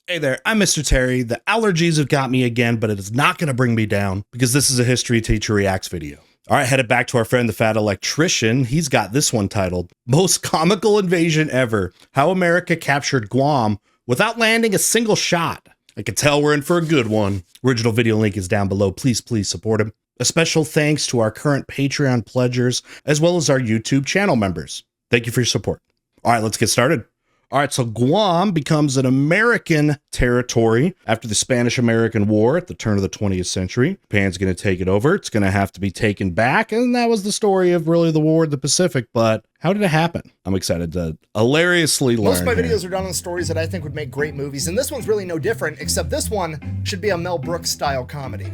Hey there, I'm Mr. Terry. The allergies have got me again, but it is not going to bring me down because this is a History Teacher Reacts video. All right, headed back to our friend, the Fat Electrician. He's got this one titled, Most Comical Invasion Ever, How America Captured Guam Without Landing a Single Shot. I can tell we're in for a good one. Original video link is down below. Please support him. A special thanks to our current Patreon pledgers, as well as our YouTube channel members. Thank you for your support. All right, let's get started. All right, so Guam becomes an American territory after the Spanish-American War at the turn of the 20th century. Japan's going to take it over. It's going to have to be taken back, and that was the story of really the war in the Pacific, but how did it happen? I'm excited to hilariously learn. Most of my videos are done on stories that I think would make great movies, and this one's really no different, except this one should be a Mel Brooks-style comedy.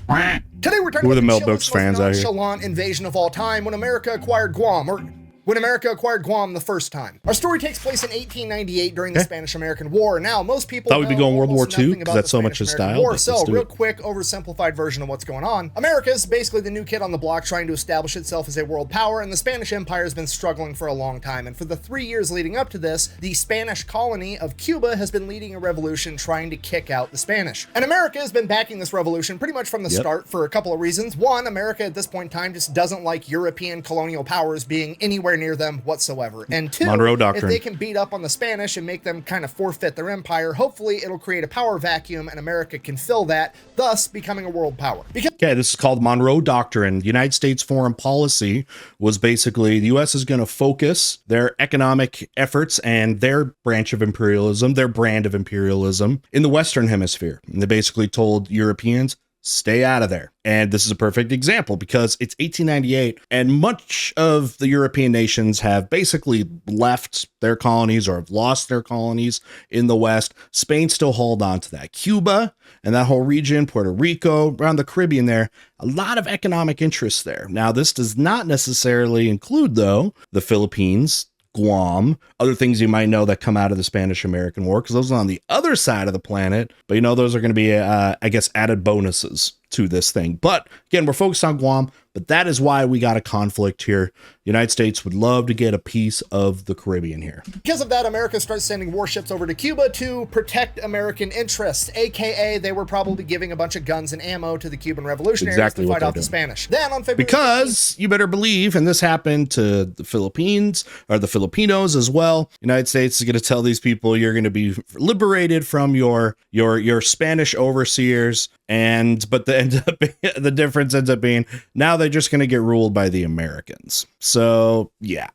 Today we're talking about the Mel Brooks fans out here. Nonchalant invasion of all time when America acquired Guam, or when America acquired Guam the first time. Our story takes place in 1898 during the Spanish-American War. Now, most people thought we'd be going World War II because that's so much his style. War. So, real quick, oversimplified version of what's going on. America is basically the new kid on the block trying to establish itself as a world power, and the Spanish Empire has been struggling for a long time. And for the 3 years leading up to this, the Spanish colony of Cuba has been leading a revolution trying to kick out the Spanish. And America has been backing this revolution pretty much from the start for a couple of reasons. One, America at this point in time just doesn't like European colonial powers being anywhere near them whatsoever. And two, Monroe Doctrine. If they can beat up on the Spanish and make them kind of forfeit their empire, hopefully it'll create a power vacuum and America can fill that, thus becoming a world power. Okay, this is called Monroe Doctrine. The United States foreign policy was basically the U.S. is going to focus their economic efforts and their branch of imperialism, their brand of imperialism, in the Western Hemisphere. And they basically told Europeans, stay out of there. And this is a perfect example because it's 1898 and much of the European nations have basically left their colonies or have lost their colonies in the West. Spain still hold on to that. Cuba and that whole region, Puerto Rico, around the Caribbean there, a lot of economic interests there. Now, this does not necessarily include, though, the Philippines, Guam, other things you might know that come out of the Spanish-American War, because those are on the other side of the planet. But, you know, those are going to be, I guess, added bonuses to this thing. But, again, we're focused on Guam, but that is why we got a conflict here. The United States would love to get a piece of the Caribbean here. Because of that, America starts sending warships over to Cuba to protect American interests, aka they were probably giving a bunch of guns and ammo to the Cuban revolutionaries to fight off the Spanish. Then on February because you better believe, and this happened to the Philippines or the Filipinos as well, the United States is going to tell these people you're going to be liberated from your Spanish overseers, but the difference ends up being now they're just going to get ruled by the Americans. So, yeah.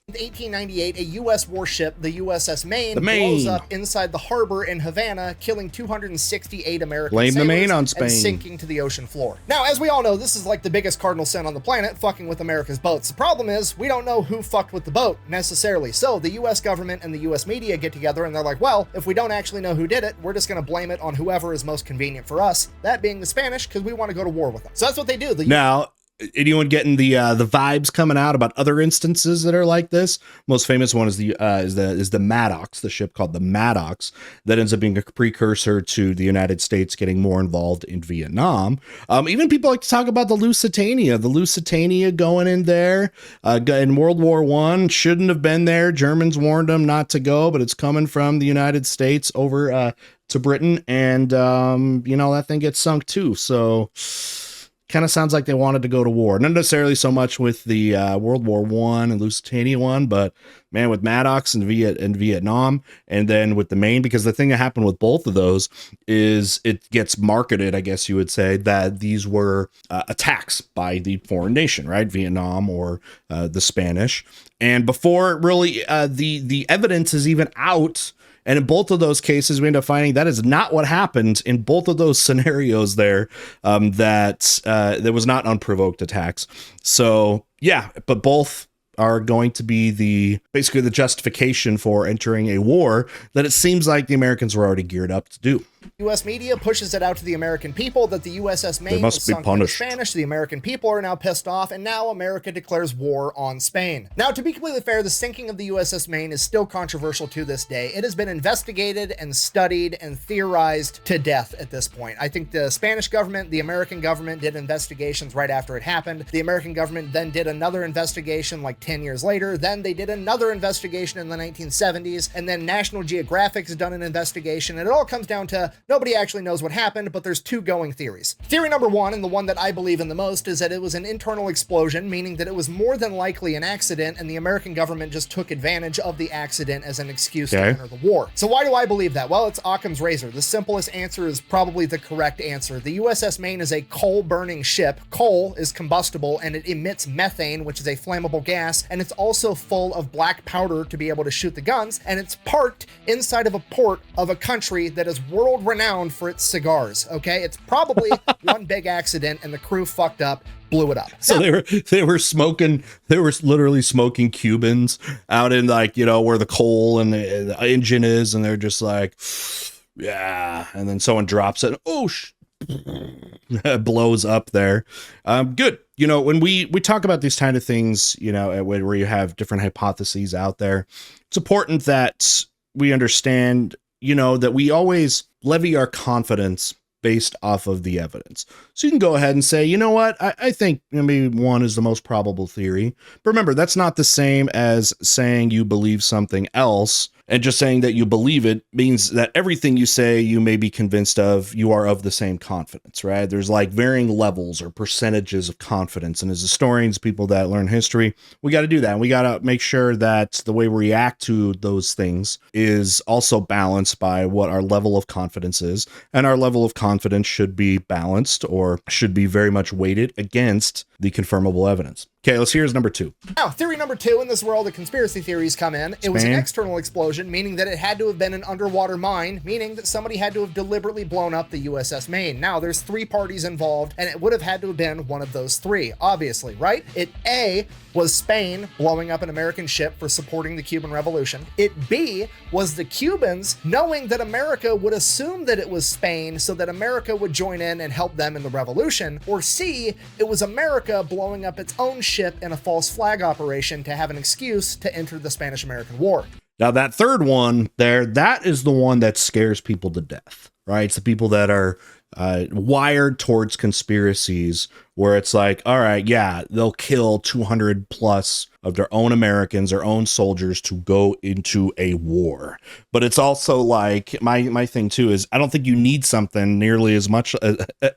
In 1898, a U.S. warship, the USS Maine, blows up inside the harbor in Havana, killing 268 American sailors the Maine on Spain. And sinking to the ocean floor. Now, as we all know, this is like the biggest cardinal sin on the planet, fucking with America's boats. The problem is, we don't know who fucked with the boat, necessarily. So, the U.S. government and the U.S. media get together and they're like, well, if we don't actually know who did it, we're just going to blame it on whoever is most convenient for us, that being the Spanish, because we want to go to war with them. So that's what they do. Now, anyone getting the vibes coming out about other instances that are like this? Most famous one is the Maddox, the ship called the Maddox that ends up being a precursor to the United States getting more involved in Vietnam. Even people like to talk about the Lusitania. The Lusitania going in there in World War I shouldn't have been there. Germans warned them not to go, but it's coming from the United States over to Britain, and you know, that thing gets sunk too. So kind of sounds like they wanted to go to war. Not necessarily so much with the World War I and Lusitania one, but man, with Maddox and Vietnam, and then with the Maine, because the thing that happened with both of those is it gets marketed, I guess you would say, that these were attacks by the foreign nation, right? Vietnam or the Spanish. And before really the evidence is even out, and in both of those cases, we end up finding that is not what happened in both of those scenarios there, that there was not unprovoked attacks. So, yeah, but both are going to be basically the justification for entering a war that it seems like the Americans were already geared up to do. U.S. media pushes it out to the American people that the USS Maine was sunk by the Spanish. The American people are now pissed off, and now America declares war on Spain. Now, to be completely fair, the sinking of the USS Maine is still controversial to this day. It has been investigated and studied and theorized to death at this point. I think the Spanish government, the American government did investigations right after it happened. The American government then did another investigation like 10 years later. Then they did another investigation in the 1970s, and then National Geographic's done an investigation, and it all comes down to nobody actually knows what happened, but there's two going theories. Theory number one, and the one that I believe in the most, is that it was an internal explosion, meaning that it was more than likely an accident, and the American government just took advantage of the accident as an excuse to enter the war. So why do I believe that? Well, it's Occam's razor. The simplest answer is probably the correct answer. The USS Maine is a coal-burning ship. Coal is combustible, and it emits methane, which is a flammable gas, and it's also full of black powder to be able to shoot the guns, and it's parked inside of a port of a country that is world-renowned for its cigars, okay? It's probably one big accident, and the crew fucked up, blew it up. So they were smoking, they were literally smoking Cubans out in, like, you know, where the coal and the engine is, and they're just like, yeah, and then someone drops it, it blows up there. Good. You know, when we talk about these kind of things, you know, where you have different hypotheses out there, it's important that we understand, you know, that we always levy our confidence based off of the evidence. So you can go ahead and say, you know what, I think maybe one is the most probable theory. But remember, that's not the same as saying you believe something else. And just saying that you believe it means that everything you say you may be convinced of, you are of the same confidence, right? There's like varying levels or percentages of confidence. And as historians, people that learn history, we got to do that. And we got to make sure that the way we react to those things is also balanced by what our level of confidence is. And our level of confidence should be balanced or should be very much weighted against the confirmable evidence. Okay, let's hear number two. Now, theory number two, and this is where all the conspiracy theories come in. It was an external explosion, meaning that it had to have been an underwater mine, meaning that somebody had to have deliberately blown up the USS Maine. Now, there's three parties involved, and it would have had to have been one of those three, obviously, right? It A, was Spain blowing up an American ship for supporting the Cuban Revolution. It B, was the Cubans knowing that America would assume that it was Spain so that America would join in and help them in the revolution. Or C, it was America blowing up its own ship in a false flag operation to have an excuse to enter the Spanish-American War. Now, that third one there, that is the one that scares people to death, right? It's the people that are wired towards conspiracies where it's like, all right, yeah, they'll kill 200 plus of their own Americans, their own soldiers to go into a war. But it's also like, my thing too is I don't think you need something nearly as much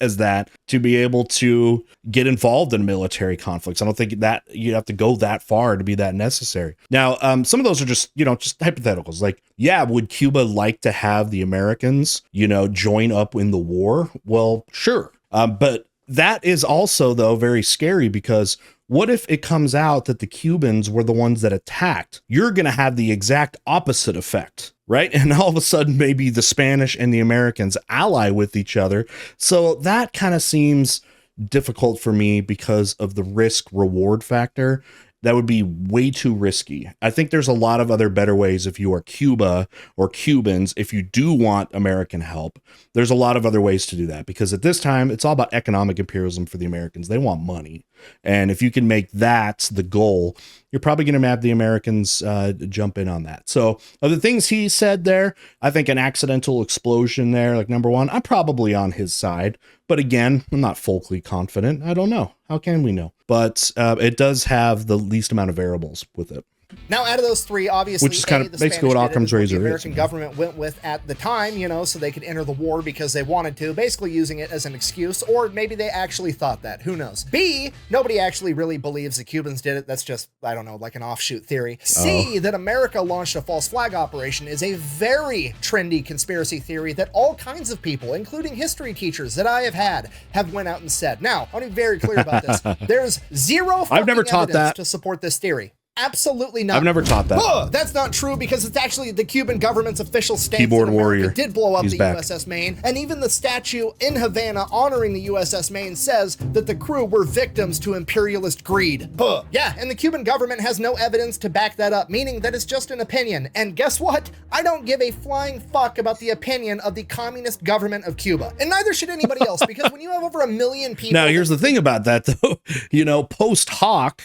as that to be able to get involved in military conflicts. I don't think that you have to go that far to be that necessary. Now, some of those are just, you know, just hypotheticals. Like, yeah, would Cuba like to have the Americans, you know, join up in the war? Well, sure. But that is also, though, very scary because what if it comes out that the Cubans were the ones that attacked? You're going to have the exact opposite effect, right? And all of a sudden, maybe the Spanish and the Americans ally with each other. So that kind of seems difficult for me because of the risk reward factor. That would be way too risky. I think there's a lot of other better ways if you are Cuba or Cubans, if you do want American help, there's a lot of other ways to do that because at this time, it's all about economic imperialism for the Americans. They want money. And if you can make that the goal, you're probably going to have the Americans jump in on that. So of the things he said there, I think an accidental explosion there, like number one, I'm probably on his side. But again, I'm not fully confident. I don't know. How can we know? But it does have the least amount of variables with it. Now, out of those three, obviously, which is kind of basically what Occam's razor is. The American government went with at the time, you know, so they could enter the war because they wanted to, basically using it as an excuse, or maybe they actually thought that. Who knows? B, nobody actually really believes the Cubans did it. That's just, I don't know, like an offshoot theory. C, that America launched a false flag operation is a very trendy conspiracy theory that all kinds of people, including history teachers that I have had, have went out and said. Now, I want to be very clear about this. There's zero fucking I've never taught evidence that to support this theory. Absolutely not. I've never taught that. That's not true, because it's actually the Cuban government's official stance. Keyboard that America warrior did blow up He's the back. USS Maine, and even the statue in Havana honoring the USS Maine says that the crew were victims to imperialist greed. Yeah, and the Cuban government has no evidence to back that up, meaning that it's just an opinion. And guess what? I don't give a flying fuck about the opinion of the communist government of Cuba, and neither should anybody else, because when you have over 1 million people... Now, here's the thing about that, though. You know, post hoc,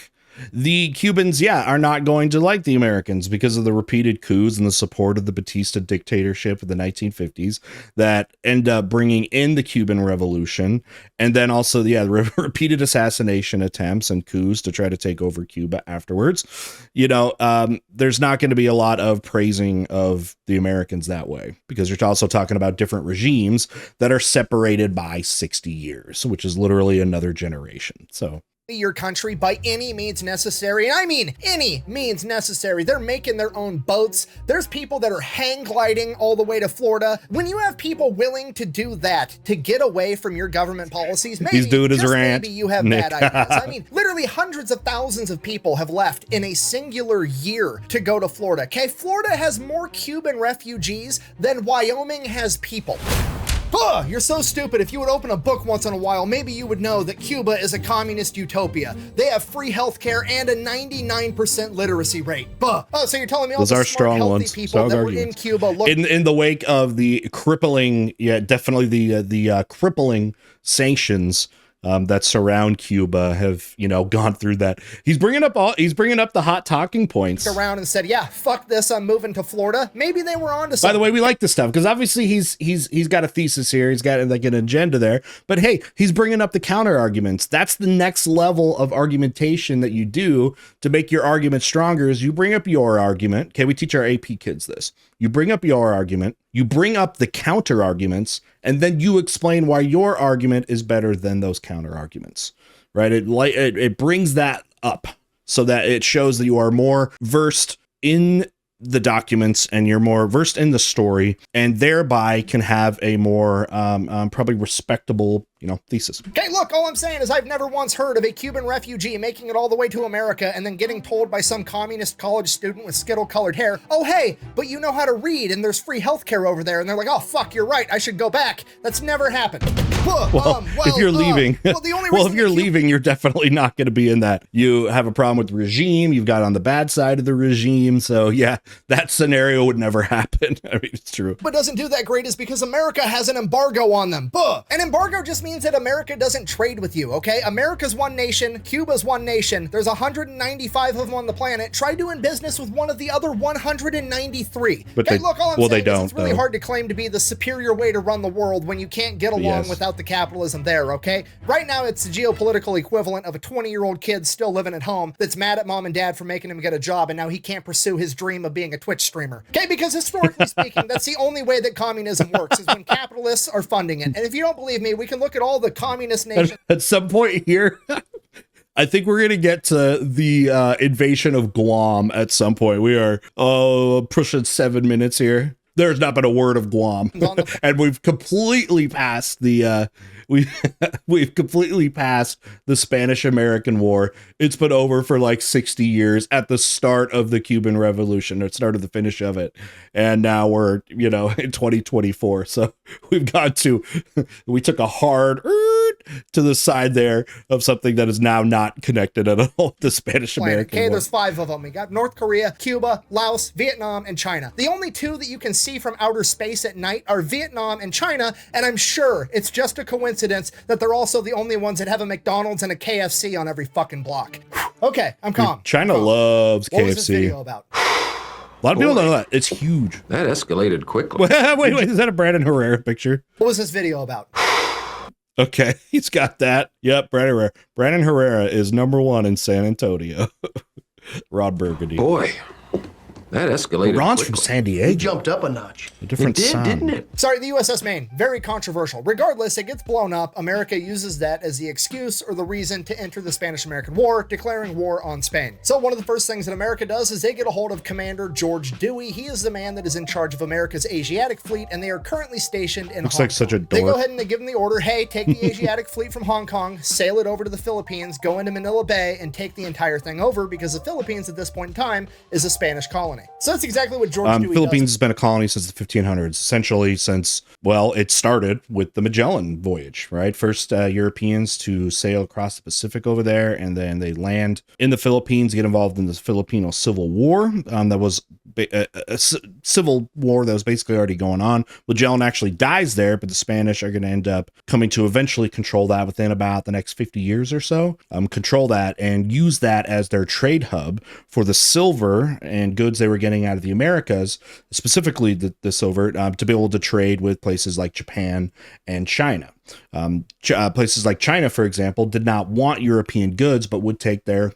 the Cubans, are not going to like the Americans because of the repeated coups and the support of the Batista dictatorship of the 1950s that end up bringing in the Cuban Revolution. And then also, the repeated assassination attempts and coups to try to take over Cuba afterwards. You know, there's not going to be a lot of praising of the Americans that way, because you're also talking about different regimes that are separated by 60 years, which is literally another generation. So your country by any means necessary, and I mean any means necessary. They're making their own boats. There's people that are hang gliding all the way to Florida. When you have people willing to do that to get away from your government policies, maybe, he's doing his rant. Maybe you have bad ideas. I mean, literally hundreds of thousands of people have left in a singular year to go to Florida. Okay, Florida has more Cuban refugees than Wyoming has people. You're so stupid. If you would open a book once in a while, maybe you would know that Cuba is a communist utopia. They have free healthcare and a 99% literacy rate. Oh, so you're telling me all those the are smart, strong healthy ones. people Strong that arguments. were in Cuba look in the wake of the crippling, definitely the crippling sanctions that surround Cuba have, gone through that. He's bringing up the hot talking points around and said, yeah, fuck this, I'm moving to Florida. Maybe they were on to something. By the way, we like this stuff because obviously he's got a thesis here. He's got like an agenda there, but hey, he's bringing up the counter arguments. That's the next level of argumentation that you do to make your argument stronger is you bring up your argument. Okay. We teach our AP kids this. You bring up your argument, you bring up the counter arguments, and then you explain why your argument is better than those counter arguments, right? It brings that up so that it shows that you are more versed in the documents and you're more versed in the story, and thereby can have a more probably respectable thesis. Okay, look, all I'm saying is I've never once heard of a Cuban refugee making it all the way to America and then getting told by some communist college student with skittle-colored hair, oh, hey, but you know how to read and there's free healthcare over there. And they're like, oh, fuck, you're right, I should go back. That's never happened. If you're leaving, leaving, you're definitely not going to be in that. You have a problem with the regime. You've got on the bad side of the regime. So yeah, that scenario would never happen. I mean, it's true. But doesn't do that great is because America has an embargo on them. An embargo just means that America doesn't trade with you, okay? America's one nation, Cuba's one nation. There's 195 of them on the planet. Try doing business with one of the other 193. But okay, look, all I'm saying is it's really hard to claim to be the superior way to run the world when you can't get along without the capitalism there, okay? Right now, it's the geopolitical equivalent of a 20-year-old kid still living at home that's mad at mom and dad for making him get a job, and now he can't pursue his dream of being a Twitch streamer. Okay, because historically speaking, that's the only way that communism works, is when capitalists are funding it. And if you don't believe me, we can look at all the communist nations. At some point here, I think we're going to get to the invasion of Guam at some point. We are pushing 7 minutes here. There's not been a word of Guam, and we've completely passed the we've completely passed the Spanish-American War. It's been over for like 60 years at the start of the Cuban Revolution, or start of the finish of it, and now we're in 2024. So we took a hard to the side there of something that is now not connected at all to the Spanish-American War. Okay, there's 5 of them. We got North Korea, Cuba, Laos, Vietnam, and China. The only 2 that you can see from outer space at night are Vietnam and China, and I'm sure it's just a coincidence that they're also the only ones that have a McDonald's and a KFC on every fucking block. Okay, I'm calm. China loves KFC. What was this video about? A lot of people don't know that. It's huge. That escalated quickly. Wait, is that a Brandon Herrera picture? What was this video about? Okay, he's got that. Yep, Brandon Herrera. Brandon Herrera is #1 in San Antonio. Rod Burgundy. Boy, That escalated Iran's quickly. from San It Diego. jumped up a notch. A different It did, sun. didn't it? Sorry, the USS Maine, very controversial. Regardless, it gets blown up. America uses that as the excuse or the reason to enter the Spanish-American War, declaring war on Spain. So one of the first things that America does is they get a hold of Commander George Dewey. He is the man that is in charge of America's Asiatic fleet, and they are currently stationed in Looks Hong like such a Kong. They go dork. ahead and they give him the order, hey, take the Asiatic fleet from Hong Kong, sail it over to the Philippines, go into Manila Bay, and take the entire thing over, because the Philippines at this point in time is a Spanish colony. So that's exactly what George Dewey Philippines does. has been a colony since the 1500s, essentially since, well, it started with the Magellan voyage, right? First Europeans to sail across the Pacific over there, and then they land in the Philippines, get involved in the Filipino Civil War. That was a civil war that was basically already going on. Magellan actually dies there, but the Spanish are going to end up coming to eventually control that within about the next 50 years or so, control that and use that as their trade hub for the silver and goods they were getting out of the Americas, specifically the silver, to be able to trade with places like Japan and China. Places like China, for example, did not want European goods, but would take their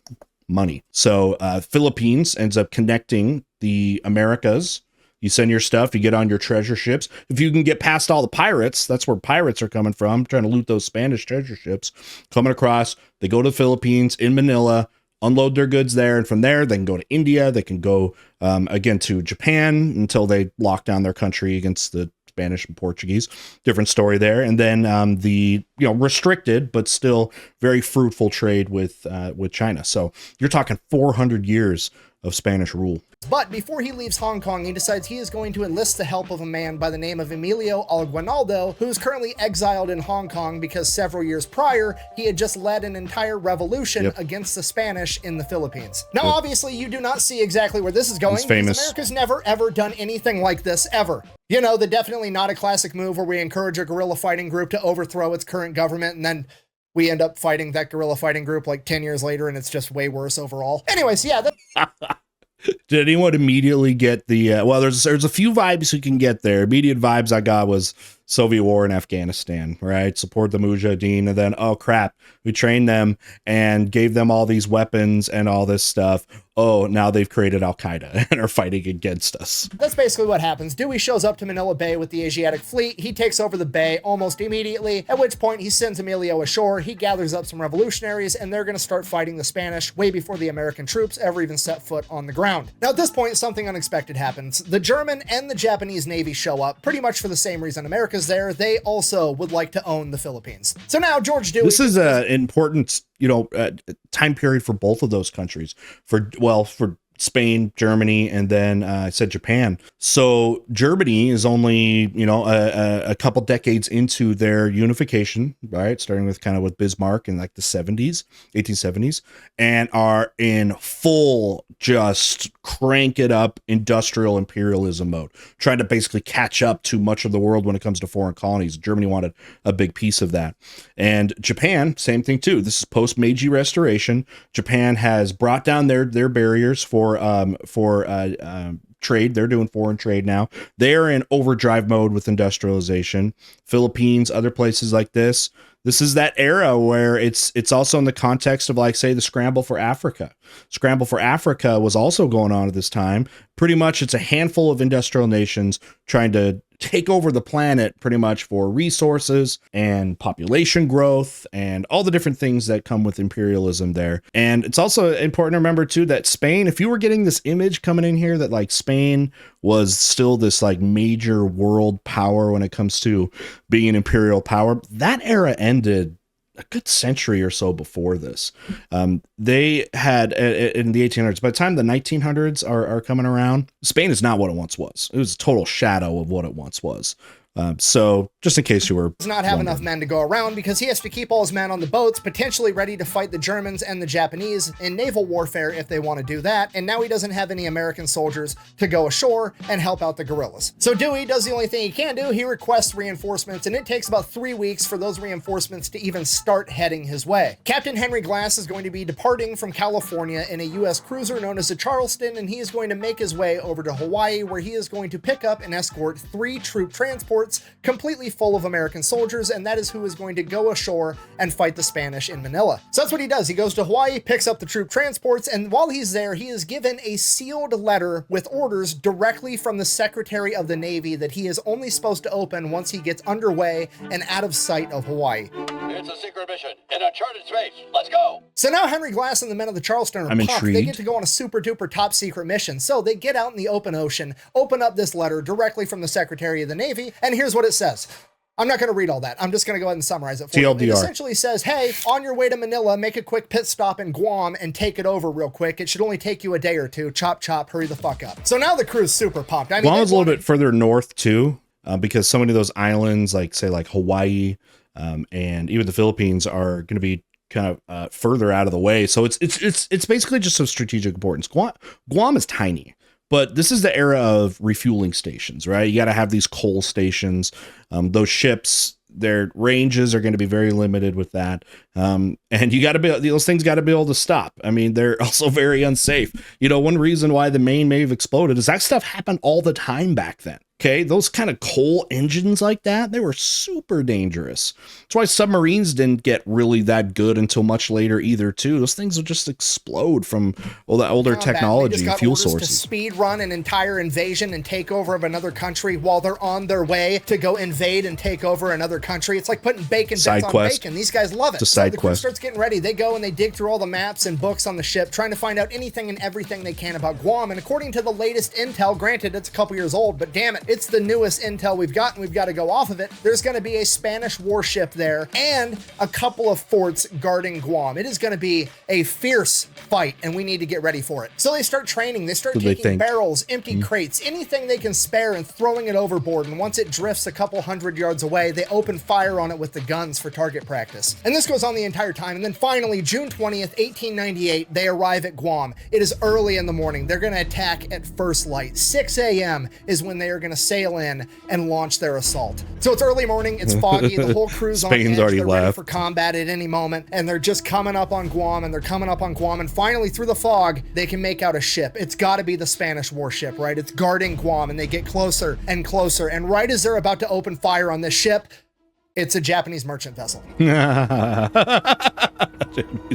money. So Philippines ends up connecting the Americas. You send your stuff, you get on your treasure ships. If you can get past all the pirates, that's where pirates are coming from, trying to loot those Spanish treasure ships, coming across. They go to the Philippines in Manila, unload their goods there, and from there they can go to India. They can go again to Japan until they lock down their country against the Spanish and Portuguese. Different story there. And then the restricted but still very fruitful trade with China. So you're talking 400 years of Spanish rule. But before he leaves Hong Kong, he decides he is going to enlist the help of a man by the name of Emilio Alguinaldo, who is currently exiled in Hong Kong because several years prior, he had just led an entire revolution against the Spanish in the Philippines. Now, obviously, you do not see exactly where this is going. He's famous. America's never, ever done anything like this, ever. You know, the definitely not a classic move where we encourage a guerrilla fighting group to overthrow its current government, and then we end up fighting that guerrilla fighting group like 10 years later, and it's just way worse overall. Anyways, yeah. Did anyone immediately get the well, there's a few vibes you can get there. Immediate vibes I got was Soviet war in Afghanistan, right? Support the Mujahideen, and then, oh crap, we trained them and gave them all these weapons and all this stuff. Oh, now they've created Al-Qaeda and are fighting against us. That's basically what happens. Dewey shows up to Manila Bay with the Asiatic fleet. He takes over the bay almost immediately, at which point he sends Emilio ashore. He gathers up some revolutionaries, and they're going to start fighting the Spanish way before the American troops ever even set foot on the ground. Now, at this point, something unexpected happens. The German and the Japanese Navy show up, pretty much for the same reason America's there. They also would like to own the Philippines. So now George Dewey... This is an important, time period for both of those countries. For Spain, Germany, and then I said Japan. So Germany is only, a couple decades into their unification, right? Starting with Bismarck in like the 1870s, and are in full just crank it up industrial imperialism mode, trying to basically catch up to much of the world when it comes to foreign colonies. Germany wanted a big piece of that. And Japan, same thing too. This is post Meiji Restoration. Japan has brought down their barriers for trade. They're doing foreign trade now. They're in overdrive mode with industrialization. Philippines, other places like this. This is that era where it's also in the context of, like, say, the Scramble for Africa. Scramble for Africa was also going on at this time. Pretty much it's a handful of industrial nations trying to take over the planet pretty much for resources and population growth and all the different things that come with imperialism there. And it's also important to remember too that Spain, if you were getting this image coming in here that like Spain was still this like major world power when it comes to being an imperial power, that era ended a good century or so before this. They had in the 1800s, by the time the 1900s are coming around, Spain is not what it once was. It was a total shadow of what it once was. So just in case you were does not have enough men to go around because he has to keep all his men on the boats, potentially ready to fight the Germans and the Japanese in naval warfare if they want to do that. And now he doesn't have any American soldiers to go ashore and help out the guerrillas. So Dewey does the only thing he can do. He requests reinforcements, and it takes about 3 weeks for those reinforcements to even start heading his way. Captain Henry Glass is going to be departing from California in a U.S. cruiser known as the Charleston, and he is going to make his way over to Hawaii, where he is going to pick up and escort 3 troop transports transports completely full of American soldiers, and that is who is going to go ashore and fight the Spanish in Manila. So that's what he does. He goes to Hawaii, picks up the troop transports, and while he's there, he is given a sealed letter with orders directly from the Secretary of the Navy that he is only supposed to open once he gets underway and out of sight of Hawaii. It's a secret mission in uncharted space. Let's go. So now Henry Glass and the men of the Charleston are pumped. They get to go on a super duper top secret mission. So they get out in the open ocean, open up this letter directly from the Secretary of the Navy, and here's what it says. I'm not going to read all that. I'm just going to go ahead and summarize it for you. It essentially says, hey, on your way to Manila, make a quick pit stop in Guam and take it over real quick. It should only take you a day or two. Chop, chop, hurry the fuck up. So now the crew's super pumped. I mean, Guam is a little bit further north too, because so many of those islands, like say like Hawaii and even the Philippines, are going to be kind of further out of the way. So it's basically just of strategic importance. Guam is tiny. But this is the era of refueling stations, right? You got to have these coal stations. Those ships, their ranges are going to be very limited with that. And you got to be, those things got to be able to stop. I mean, they're also very unsafe. You know, one reason why the Maine may have exploded is that stuff happened all the time back then. Okay, those kind of coal engines like that, they were super dangerous. That's why submarines didn't get really that good until much later either, too. Those things will just explode from all the older technology and fuel sources. To speed run an entire invasion and take over of another country while they're on their way to go invade and take over another country. It's like putting bacon bits on bacon. These guys love it. So the crew starts getting ready. They go and they dig through all the maps and books on the ship, trying to find out anything and everything they can about Guam. And according to the latest intel, granted, it's a couple years old, but damn it, it's the newest intel we've gotten. We've got to go off of it. There's going to be a Spanish warship there and a couple of forts guarding Guam. It is going to be a fierce fight, and we need to get ready for it. So they start training. They start taking barrels, empty crates, anything they can spare, and throwing it overboard. And once it drifts a couple 100 yards away, they open fire on it with the guns for target practice. And this goes on the entire time. And then finally, June 20th, 1898, they arrive at Guam. It is early in the morning. They're going to attack at first light. 6 a.m. is when they are going to sail in and launch their assault. So it's early morning, it's foggy, the whole crew's on edge, they're ready for combat at any moment, and they're just coming up on Guam, and finally through the fog, they can make out a ship. It's got to be the Spanish warship, right? It's guarding Guam, and they get closer and closer, and right as they're about to open fire on this ship, it's a Japanese merchant vessel. Japanese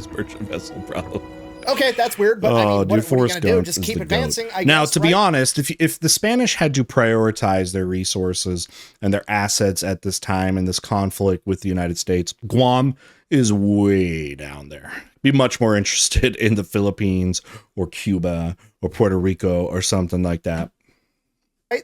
merchant vessel, probably. Okay, that's weird, but I mean, what are you going to do? Just keep advancing, I guess, now, to be honest, if the Spanish had to prioritize their resources and their assets at this time in this conflict with the United States, Guam is way down there. Be much more interested in the Philippines or Cuba or Puerto Rico or something like that.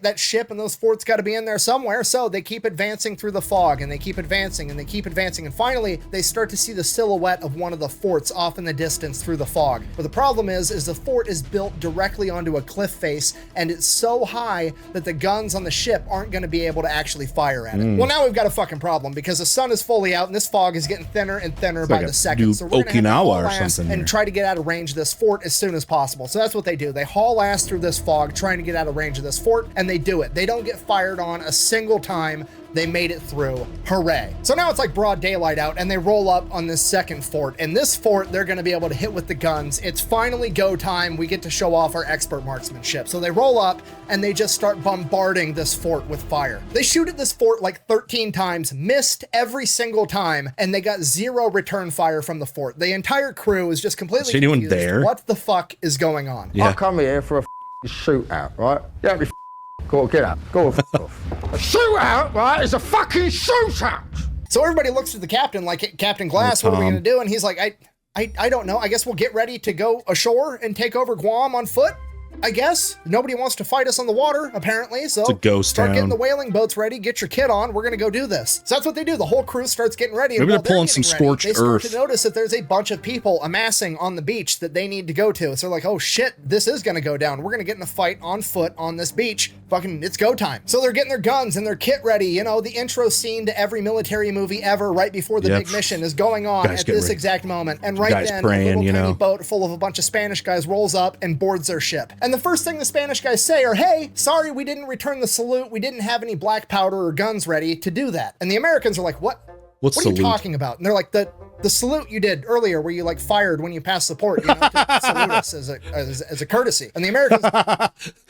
That ship and those forts got to be in there somewhere. So they keep advancing through the fog, and they keep advancing, and they keep advancing. And finally, they start to see the silhouette of one of the forts off in the distance through the fog. But the problem is the fort is built directly onto a cliff face, and it's so high that the guns on the ship aren't going to be able to actually fire at it. Well, now we've got a fucking problem because the sun is fully out, and this fog is getting thinner and thinner by the second. So we're going to have to haul ass and try to get out of range of this fort as soon as possible. So that's what they do. They haul ass through this fog, trying to get out of range of this fort, and they do it. They don't get fired on a single time. They made it through. Hooray. So now it's like broad daylight out, and they roll up on this second fort. And this fort, they're going to be able to hit with the guns. It's finally go time. We get to show off our expert marksmanship. So they roll up, and they just start bombarding this fort with fire. They shoot at this fort like 13 times, missed every single time, and they got zero return fire from the fort. The entire crew is just completely confused. There? What the fuck is going on? Yeah. I come here for a shootout, right? You don't be go get out. Go off. A shootout, right, is a fucking shootout. So everybody looks at the captain like, Captain Glass, what are we going to do? And he's like, I don't know. I guess we'll get ready to go ashore and take over Guam on foot. I guess nobody wants to fight us on the water, apparently. So it's a ghost start town. Getting the whaling boats ready. Get your kit on. We're going to go do this. So that's what they do. The whole crew starts getting ready. Maybe they're pulling some scorched earth. They start to notice that there's a bunch of people amassing on the beach that they need to go to. So they're like, oh shit, this is going to go down. We're going to get in a fight on foot on this beach. Fucking, it's go time. So they're getting their guns and their kit ready. You know, the intro scene to every military movie ever right before the big mission is going on at this exact moment. And right then, a little tiny boat full of a bunch of Spanish guys rolls up and boards their ship. And the first thing the Spanish guys say are, hey, sorry, we didn't return the salute. We didn't have any black powder or guns ready to do that. And the Americans are like, what? What are you talking about? And they're like, the The salute you did earlier where you like fired when you passed support, you know, to salute us as a courtesy. And the Americans...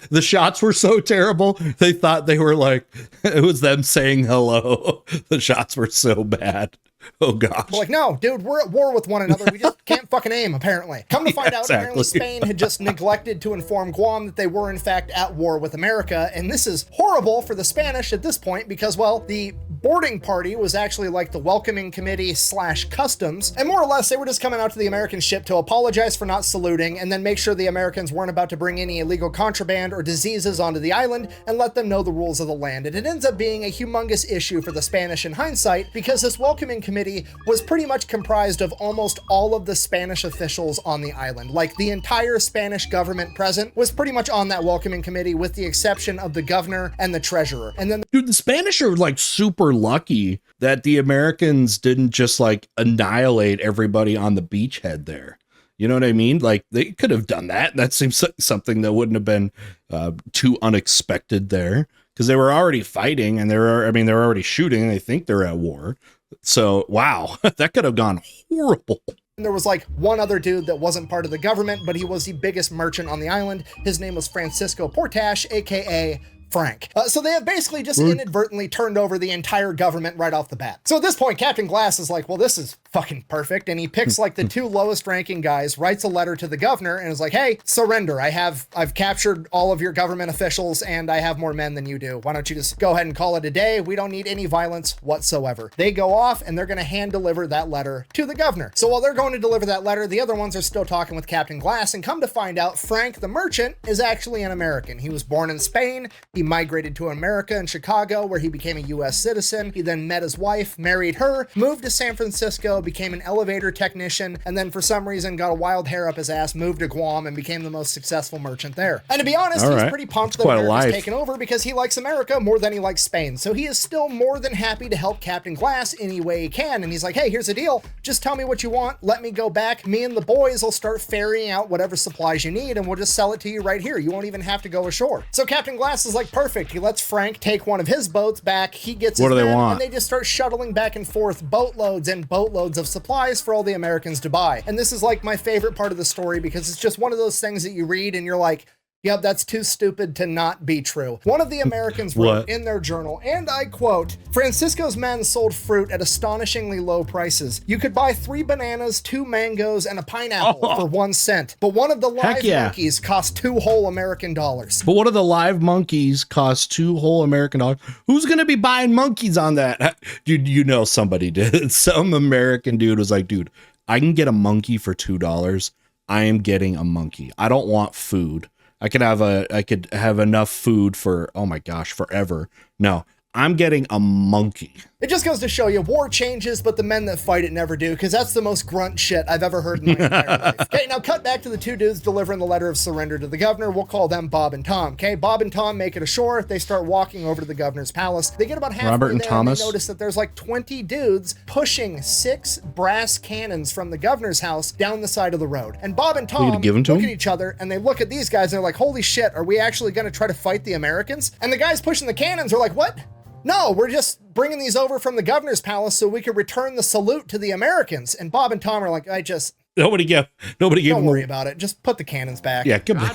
The shots were so terrible. They thought they were like, it was them saying hello. The shots were so bad. Oh gosh. We're like, no, dude, we're at war with one another. We just can't fucking aim, apparently. Come to find out, apparently Spain had just neglected to inform Guam that they were in fact at war with America. And this is horrible for the Spanish at this point because, well, the boarding party was actually like the welcoming committee / customs. And more or less, they were just coming out to the American ship to apologize for not saluting and then make sure the Americans weren't about to bring any illegal contraband or diseases onto the island and let them know the rules of the land. And it ends up being a humongous issue for the Spanish in hindsight because this welcoming committee was pretty much comprised of almost all of the Spanish officials on the island. Like the entire Spanish government present was pretty much on that welcoming committee with the exception of the governor and the treasurer. And then dude, the Spanish are like super lucky that the Americans didn't just like annihilate everybody on the beachhead there. You know what I mean? Like they could have done that. That seems like something that wouldn't have been too unexpected there because they were already fighting and they're already shooting. They think they're at war. So, wow, that could have gone horrible. And there was like one other dude that wasn't part of the government, but he was the biggest merchant on the island. His name was Francisco Portash, aka Frank. So they have basically just inadvertently turned over the entire government right off the bat. So at this point, Captain Glass is like, well, this is fucking perfect. And he picks like the two lowest ranking guys, writes a letter to the governor and is like, hey, surrender. I've captured all of your government officials and I have more men than you do. Why don't you just go ahead and call it a day? We don't need any violence whatsoever. They go off and they're going to hand deliver that letter to the governor. So while they're going to deliver that letter, the other ones are still talking with Captain Glass and come to find out Frank the merchant is actually an American. He was born in Spain. He migrated to America in Chicago where he became a US citizen. He then met his wife, married her, moved to San Francisco, became an elevator technician, and then for some reason got a wild hair up his ass, moved to Guam, and became the most successful merchant there. And to be honest, he's pretty pumped that America's taken over because he likes America more than he likes Spain. So he is still more than happy to help Captain Glass any way he can. And he's like, hey, here's the deal. Just tell me what you want. Let me go back. Me and the boys will start ferrying out whatever supplies you need, and we'll just sell it to you right here. You won't even have to go ashore. So Captain Glass is like, perfect. He lets Frank take one of his boats back. He gets his men, and they just start shuttling back and forth boatloads and boatloads of supplies for all the Americans to buy. And this is like my favorite part of the story because it's just one of those things that you read and you're like, yep, that's too stupid to not be true. One of the Americans wrote in their journal, and I quote, Francisco's men sold fruit at astonishingly low prices. You could buy 3 bananas, 2 mangoes, and a pineapple for 1 cent. But one of the live monkeys cost 2 whole American dollars. But one of the live monkeys cost 2 whole American dollars. Who's going to be buying monkeys on that? Dude, you know somebody did. Some American dude was like, dude, I can get a monkey for $2. I am getting a monkey. I don't want food. I could have enough food for, oh my gosh, forever. No, I'm getting a monkey. It just goes to show you, war changes, but the men that fight it never do, because that's the most grunt shit I've ever heard in my entire life. Okay, now cut back to the 2 dudes delivering the letter of surrender to the governor. We'll call them Bob and Tom. Okay, Bob and Tom make it ashore. They start walking over to the governor's palace. They get about halfway Robert and there, Thomas. And they notice that there's like 20 dudes pushing 6 brass cannons from the governor's house down the side of the road. And Bob and Tom look at each other, and they look at these guys, and they're like, holy shit, are we actually going to try to fight the Americans? And the guys pushing the cannons are like, what? No, we're just bringing these over from the governor's palace so we could return the salute to the Americans. And Bob and Tom are like, nobody gave Don't worry about it. Just put the cannons back. Yeah, come on.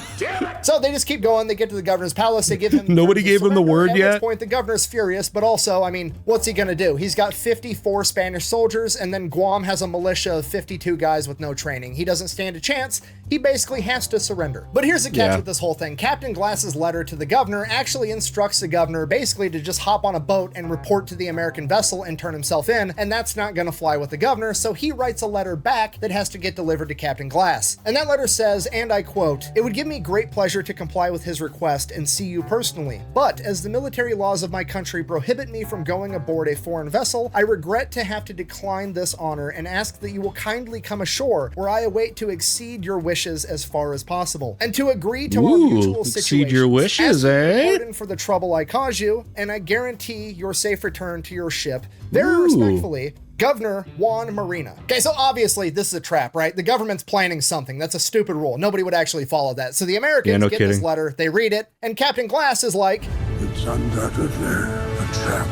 So they just keep going. They get to the governor's palace. They give him nobody gave him the word yet. At which point the governor's furious, but also, I mean, what's he gonna do? He's got 54 Spanish soldiers, and then Guam has a militia of 52 guys with no training. He doesn't stand a chance. He basically has to surrender. But here's the catch with this whole thing. Captain Glass's letter to the governor actually instructs the governor basically to just hop on a boat and report to the American vessel and turn himself in, and that's not gonna fly with the governor, so he writes a letter back that has to get delivered to Captain Glass. And that letter says, and I quote, it would give me great pleasure to comply with his request and see you personally, but as the military laws of my country prohibit me from going aboard a foreign vessel, I regret to have to decline this honor and ask that you will kindly come ashore where I await to exceed your wishes as far as possible and to agree to our mutual situation. Exceed your wishes, pardon for the trouble I caused you, and I guarantee your safe return to your ship. Very respectfully, Governor Juan Marina. Okay, so obviously this is a trap, right? The government's planning something. That's a stupid rule. Nobody would actually follow that. So the Americans get this letter, they read it, and Captain Glass is like, it's undoubtedly a trap.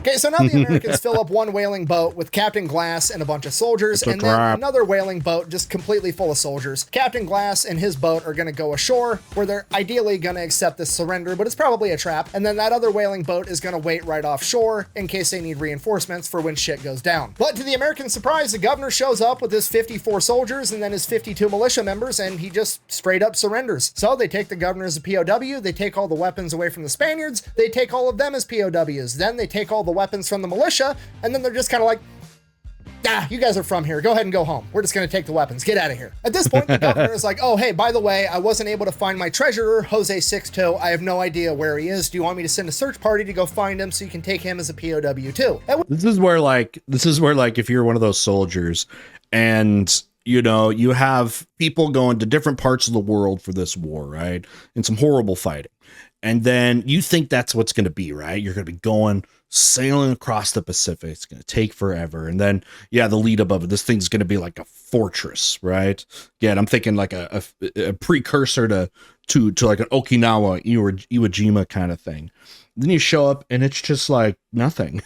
Okay, Okay, so now the Americans fill up one whaling boat with Captain Glass and a bunch of soldiers, and then another whaling boat just completely full of soldiers. Captain Glass and his boat are going to go ashore, where they're ideally going to accept this surrender, but it's probably a trap. And then that other whaling boat is going to wait right offshore in case they need reinforcements for when shit goes down. But to the American surprise, the governor shows up with his 54 soldiers and then his 52 militia members, and he just straight up surrenders. So they take the governor as a POW, they take all the weapons away from the Spaniards, they take all of them as POWs, then they take all the weapons from the militia, and then they're just kind of like, you guys are from here. Go ahead and go home. We're just going to take the weapons. Get out of here. At this point, the governor is like, oh, hey, by the way, I wasn't able to find my treasurer, Jose Sixto. I have no idea where he is. Do you want me to send a search party to go find him so you can take him as a POW too? This is where if you're one of those soldiers and you know, you have people going to different parts of the world for this war, right? And some horrible fighting. And then you think that's what's going to be, right? You're going to be going sailing across the Pacific. It's going to take forever. And then, yeah, the lead up of it, this thing's going to be like a fortress, right? Again, I'm thinking like a precursor to like an Okinawa, Iwo Jima kind of thing. Then you show up and it's just like nothing.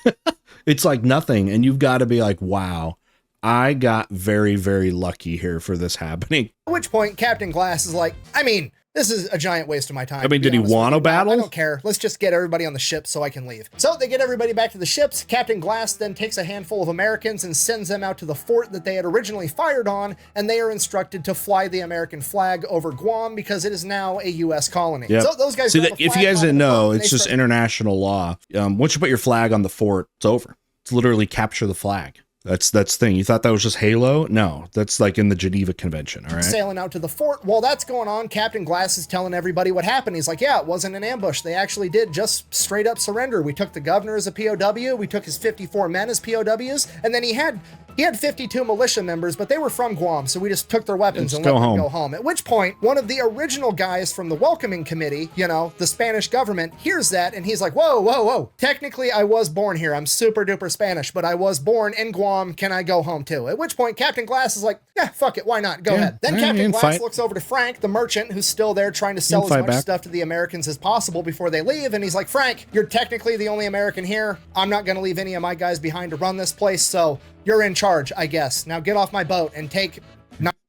It's like nothing. And you've got to be like, wow, I got very, very lucky here for this happening. At which point, Captain Glass is like, I mean, this is a giant waste of my time. I mean, did he want to battle? I don't care. Let's just get everybody on the ship so I can leave. So they get everybody back to the ships. Captain Glass then takes a handful of Americans and sends them out to the fort that they had originally fired on, and they are instructed to fly the American flag over Guam because it is now a U.S. colony. Yep. So those guys. See, if you guys didn't know, it's just international law. Once you put your flag on the fort, it's over. It's literally capture the flag. That's the thing. You thought that was just Halo? No, that's like in the Geneva Convention, all right? Sailing out to the fort. While that's going on, Captain Glass is telling everybody what happened. He's like, yeah, it wasn't an ambush. They actually did just straight up surrender. We took the governor as a POW. We took his 54 men as POWs. And then he had 52 militia members, but they were from Guam, so we just took their weapons and let them go home. At which point, one of the original guys from the welcoming committee, you know, the Spanish government, hears that, and he's like, whoa, whoa, whoa. Technically, I was born here. I'm super duper Spanish, but I was born in Guam. Can I go home too? At which point, Captain Glass is like, yeah, fuck it. Why not? Go ahead. Then Captain Glass looks over to Frank, the merchant, who's still there trying to sell as much stuff to the Americans as possible before they leave. And he's like, Frank, you're technically the only American here. I'm not going to leave any of my guys behind to run this place, so you're in charge, I guess. Now get off my boat and take...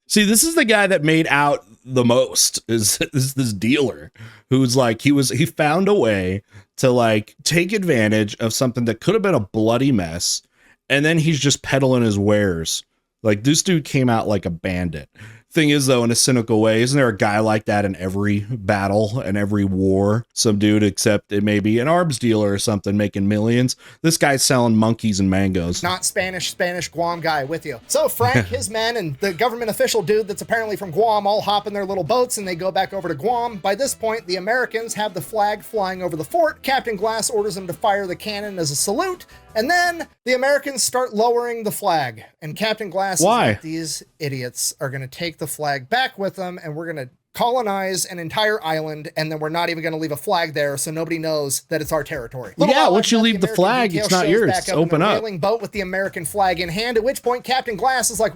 See, this is the guy that made out the most is this dealer who's like, he found a way to like take advantage of something that could have been a bloody mess. And then he's just peddling his wares. Like, this dude came out like a bandit. Thing is, though, in a cynical way, isn't there a guy like that in every battle and every war? Some dude, except it may be an arms dealer or something, making millions. This guy's selling monkeys and mangoes. Not Spanish Guam guy with you. So Frank, his men, and the government official dude that's apparently from Guam all hop in their little boats and they go back over to Guam. By this point, the Americans have the flag flying over the fort. Captain Glass orders them to fire the cannon as a salute. And then the Americans start lowering the flag. And Captain Glass is like, these idiots are going to take the flag back with them, and we're going to colonize an entire island, and then we're not even going to leave a flag there, so nobody knows that it's our territory. Yeah, once you leave the flag, it's not yours. It's open up. Whaling boat with the American flag in hand, at which point Captain Glass is like,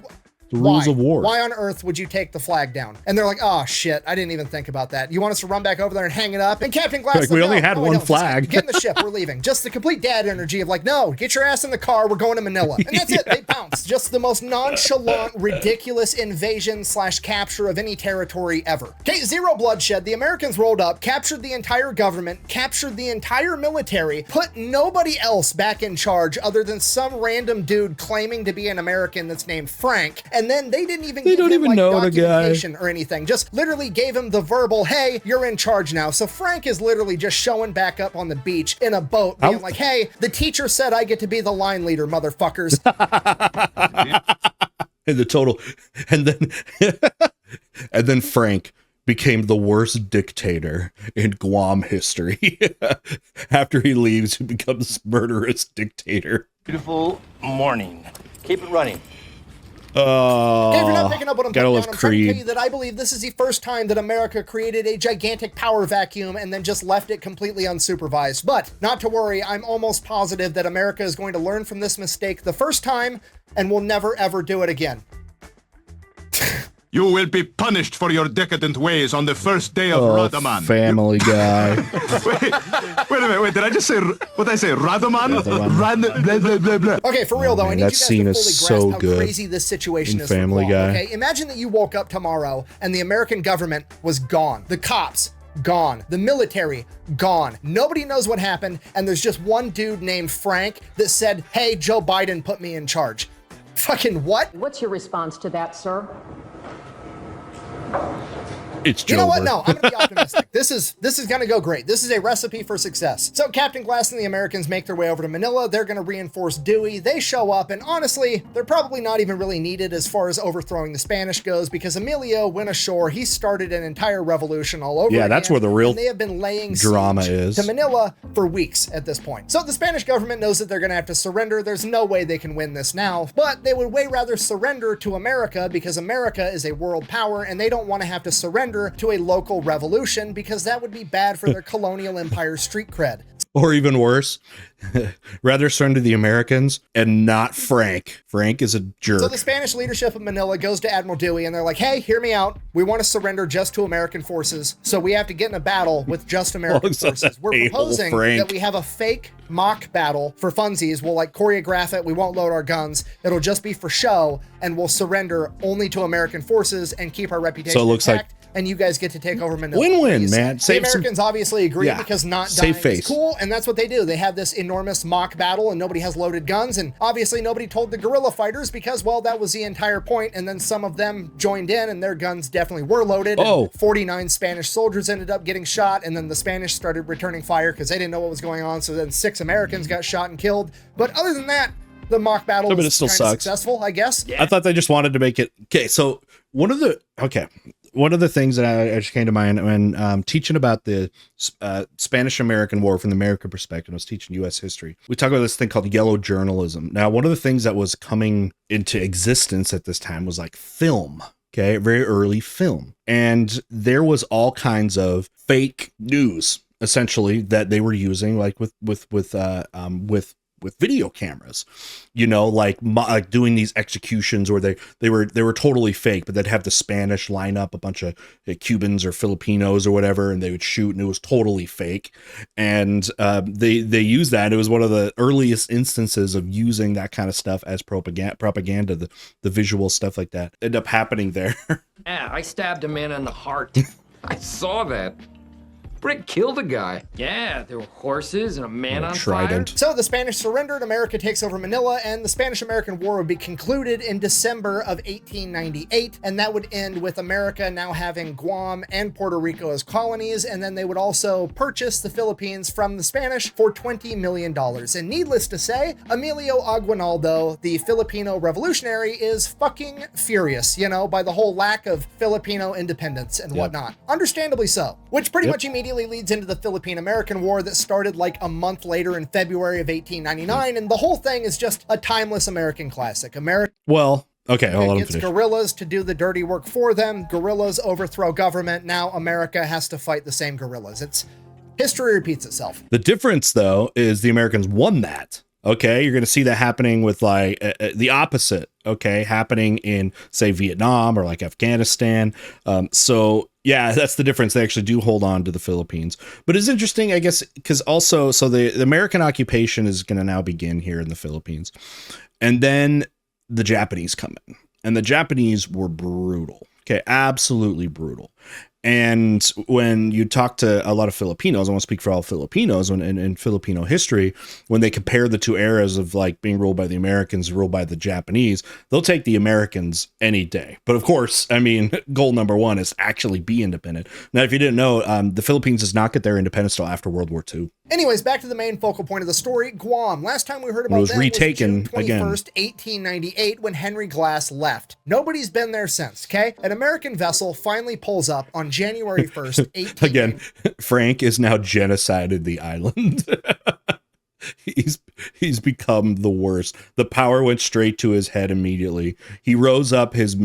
the rules of war. Why on earth would you take the flag down? And they're like, oh shit, I didn't even think about that. You want us to run back over there and hang it up? And Captain Glass like, we only had one flag. Get in the ship, we're leaving. Just the complete dad energy of like, no, get your ass in the car, we're going to Manila. And that's it, they pounce. Just the most nonchalant, ridiculous invasion / capture of any territory ever. Okay, zero bloodshed. The Americans rolled up, captured the entire government, captured the entire military, put nobody else back in charge other than some random dude claiming to be an American that's named Frank. And then they didn't even give him like documentation or anything. Just literally gave him the verbal, hey, you're in charge now. So Frank is literally just showing back up on the beach in a boat being like, hey, the teacher said I get to be the line leader, motherfuckers. And the total, and then Frank became the worst dictator in Guam history. After he leaves, he becomes murderous dictator. Beautiful morning. Keep it running. Okay, if you're not picking up what I'm putting down, I'm trying to tell you Creed. that I believe this is the first time that America created a gigantic power vacuum and then just left it completely unsupervised. But not to worry, I'm almost positive that America is going to learn from this mistake the first time and will never ever do it again. You will be punished for your decadent ways on the first day of Radaman. Family Guy. Wait a minute. Wait, did I just say, what did I say? Radaman? Blah, blah, blah, blah. Okay, for real though, I man, need you that guys to scene fully is grasp so how good crazy this situation in is for Family Guam, Guy. okay? Imagine that you woke up tomorrow and the American government was gone. The cops, gone. The military, gone. Nobody knows what happened, and there's just one dude named Frank that said, hey, Joe Biden put me in charge. Fucking what? What's your response to that, sir? It's Joe. You know what? No, I'm gonna be optimistic. This is gonna go great. This is a recipe for success. So Captain Glass and the Americans make their way over to Manila. They're gonna reinforce Dewey. They show up, and honestly, they're probably not even really needed as far as overthrowing the Spanish goes, because Emilio went ashore. He started an entire revolution all over. Yeah, that's again, where the real and they have been laying drama siege is. to Manila for weeks at this point. So the Spanish government knows that they're gonna have to surrender. There's no way they can win this now, but they would way rather surrender to America because America is a world power, and they don't want to have to surrender to a local revolution because that would be bad for their colonial empire street cred. Or even worse, rather surrender to the Americans and not Frank. Frank is a jerk. So the Spanish leadership of Manila goes to Admiral Dewey and they're like, hey, hear me out. We want to surrender just to American forces, so we have to get in a battle with just American forces. We're proposing that we have a fake mock battle for funsies. We'll like choreograph it. We won't load our guns. It'll just be for show, and we'll surrender only to American forces and keep our reputation So it looks intact. like And you guys get to take over Manila. win-win, man. The Americans obviously agree because not dying is cool, and that's what they do. They have this enormous mock battle, and nobody has loaded guns, and obviously nobody told the guerrilla fighters because, well, that was the entire point, and then some of them joined in, and their guns definitely were loaded. Oh. And 49 Spanish soldiers ended up getting shot, and then the Spanish started returning fire because they didn't know what was going on, so then 6 Americans got shot and killed. But other than that, the mock battle but it was still kind of sucks. successful, I guess. I thought they just wanted to make it. Okay, so one of the things that I just came to mind when teaching about the Spanish-American War from the American perspective, I was teaching U.S. history. We talk about this thing called yellow journalism. Now, one of the things that was coming into existence at this time was like film. Okay, very early film, and there was all kinds of fake news essentially that they were using, like with video cameras, you know, like doing these executions, or they were totally fake, but they'd have the Spanish line up a bunch of Cubans or Filipinos or whatever, and they would shoot, and it was totally fake. And they used that. It was one of the earliest instances of using that kind of stuff as propaganda, the visual stuff like that ended up happening there. Yeah, I stabbed a man in the heart. I saw that. Brick killed a guy. Yeah, there were horses and a man on Trident. fire. So the Spanish surrendered, America takes over Manila, and the Spanish-American War would be concluded in December of 1898, and that would end with America now having Guam and Puerto Rico as colonies, and then they would also purchase the Philippines from the Spanish for $20 million. And needless to say, Emilio Aguinaldo, the Filipino revolutionary, is fucking furious, you know, by the whole lack of Filipino independence and whatnot. Understandably so, which pretty much immediately leads into the Philippine-American War that started like a month later in February of 1899, and the whole thing is just a timeless American classic. Well, okay, hold on. Gets guerrillas to do the dirty work for them. Guerrillas overthrow government. Now America has to fight the same guerrillas. It's history repeats itself. The difference, though, is the Americans won that. Okay, you're going to see that happening with like the opposite. Okay, happening in, say, Vietnam or like Afghanistan. So yeah, that's the difference. They actually do hold on to the Philippines. But it's interesting, I guess, because also, so the American occupation is going to now begin here in the Philippines. And then the Japanese come in. And the Japanese were brutal. Okay, absolutely brutal. And when you talk to a lot of Filipinos, I want to speak for all Filipinos in Filipino history, when they compare the two eras of like being ruled by the Americans, ruled by the Japanese, they'll take the Americans any day. But of course, I mean, goal number one is actually be independent. Now, if you didn't know, the Philippines does not get their independence until after World War II. Anyways, back to the main focal point of the story, Guam. Last time we heard about it was that retaken was June 21st, again. 1898, when Henry Glass left. Nobody's been there since, okay? An American vessel finally pulls up on January 1st, 1898. Again, Frank is now genocided the island. He's become the worst. The power went straight to his head immediately. He rose up his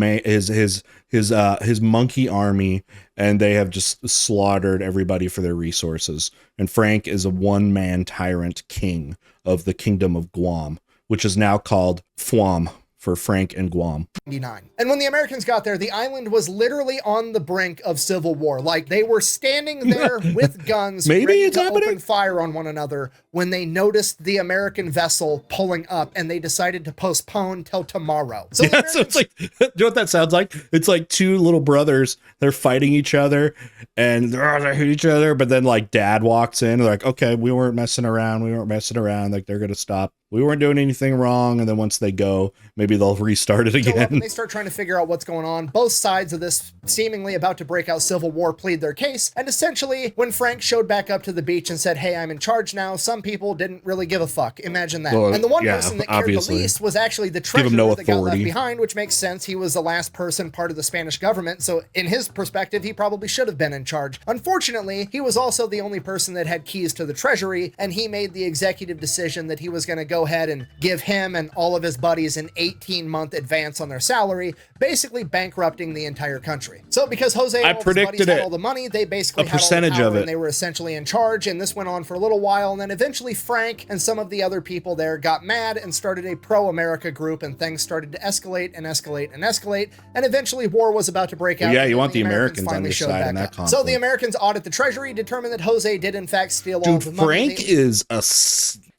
monkey army, and they have just slaughtered everybody for their resources. And Frank is a one-man tyrant king of the kingdom of Guam, which is now called Fuam. for Frank and Guam. And when the Americans got there, the island was literally on the brink of civil war. Like, they were standing there with guns, Maybe ready it's to happening. open fire on one another when they noticed the American vessel pulling up, and they decided to postpone till tomorrow. So the Yeah, so it's like, you know what that sounds like? It's like two little brothers. They're fighting each other and they hit each other. But then like dad walks in. They're like, okay, we weren't messing around. Like they're going to stop. We weren't doing anything wrong. And then once they go, maybe they'll restart it show up and again. they start trying to figure out what's going on. Both sides of this seemingly about to break out civil war plead their case. And essentially, when Frank showed back up to the beach and said, hey, I'm in charge now, some people didn't really give a fuck. Imagine that. Well, and the one yeah, person that cared obviously. the least was actually the Give him treasurer no that got left authority. behind, which makes sense. He was the last person part of the Spanish government. So in his perspective, he probably should have been in charge. Unfortunately, he was also the only person that had keys to the treasury, and he made the executive decision that he was going to go ahead and give him and all of his buddies an 18-month advance on their salary, basically bankrupting the entire country. So because Jose and all of his buddies predicted had it. all the money, they basically A had all the percentage power of it. and they were essentially in charge, and this went on for a little while, and then eventually Frank and some of the other people there got mad and started a pro-America group, and things started to escalate and escalate and escalate, and eventually war was about to break out. Well, yeah, and you then want the Americans on finally your showed side in back that up. So the conflict. Americans audit the treasury, determine that Jose did in fact steal all of the Dude, money. Frank They-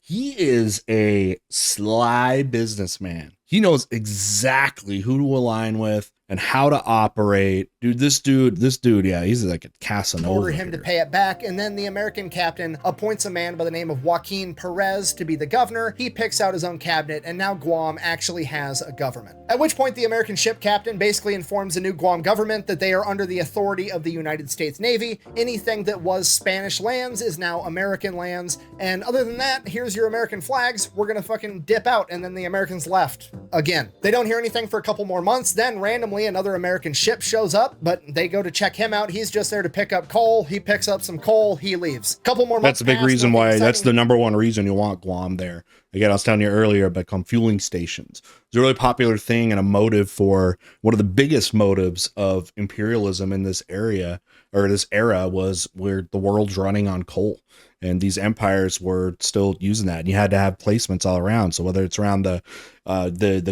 he is a sly businessman. He knows exactly who to align with and how to operate. Dude, this dude, yeah, he's like a Casanova. order him to here. pay it back, and then the American captain appoints a man by the name of Joaquin Perez to be the governor. He picks out his own cabinet, and now Guam actually has a government. At which point the American ship captain basically informs the new Guam government that they are under the authority of the United States Navy. Anything that was Spanish lands is now American lands, and other than that, here's your American flags. We're gonna fucking dip out. And then the Americans left again. They don't hear anything for a couple more months. Then randomly another American ship shows up, but they go to check him out. He's just there to pick up coal. He picks up some coal. He leaves. Couple more months. That's a big pass, reason nothing why. That's exciting. the number one reason you want Guam there. Again, I was telling you earlier about fueling stations. It's a really popular thing and a motive for one of the biggest motives of imperialism in this area or this era was where the world's running on coal. And these empires were still using that. And you had to have placements all around. So whether it's around the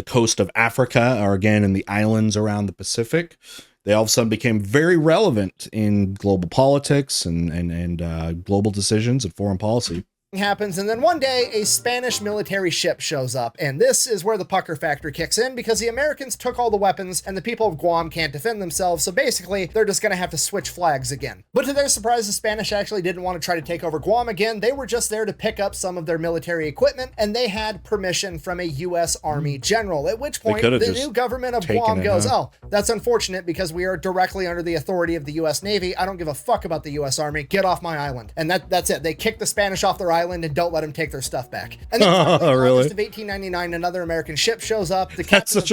coast of Africa or again in the islands around the Pacific, they all of a sudden became very relevant in global politics and global decisions and foreign policy. Happens, and then one day a Spanish military ship shows up, and this is where the pucker factor kicks in because the Americans took all the weapons and the people of Guam can't defend themselves, so basically they're just gonna have to switch flags again. But to their surprise, the Spanish actually didn't want to try to take over Guam again. They were just there to pick up some of their military equipment, and they had permission from a U.S. Army general, at which point could the have just new government of taken Guam it, goes, huh? oh, that's unfortunate because we are directly under the authority of the U.S. Navy. I don't give a fuck about the U.S. Army. Get off my island. And that's it. They kick the Spanish off their island and don't let them take their stuff back. And then finally, in Really? August of 1899, another American ship shows up. The That's captain of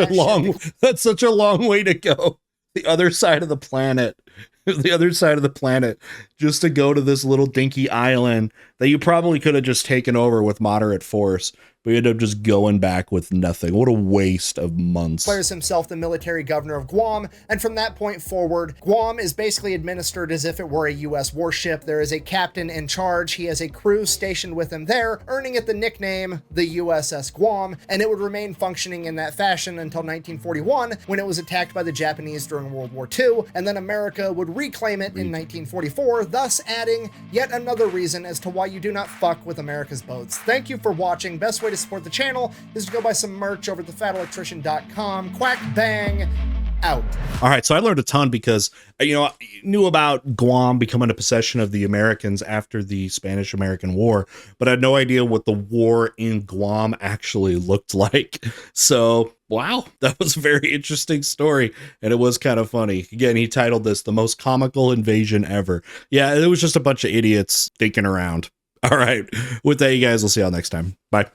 that ship- such a long way to go. The other side of the planet, just to go to this little dinky island that you probably could have just taken over with moderate force, but you end up just going back with nothing. What a waste of months. declares himself the military governor of Guam, and from that point forward, Guam is basically administered as if it were a U.S. warship. There is a captain in charge. He has a crew stationed with him there, earning it the nickname the USS Guam, and it would remain functioning in that fashion until 1941, when it was attacked by the Japanese during World War II, and then America would reclaim it in 1944, thus adding yet another reason as to why you do not fuck with America's boats. Thank you for watching. Best way to support the channel is to go buy some merch over at thefatelectrician.com. Quack bang out. All right, so I learned a ton because I knew about Guam becoming a possession of the Americans after the Spanish-American War, but I had no idea what the war in Guam actually looked like. So, wow, that was a very interesting story, and it was kind of funny. Again, he titled this "The Most Comical Invasion Ever." Yeah, it was just a bunch of idiots thinking around. All right, with that, you guys, we'll see y'all next time. Bye.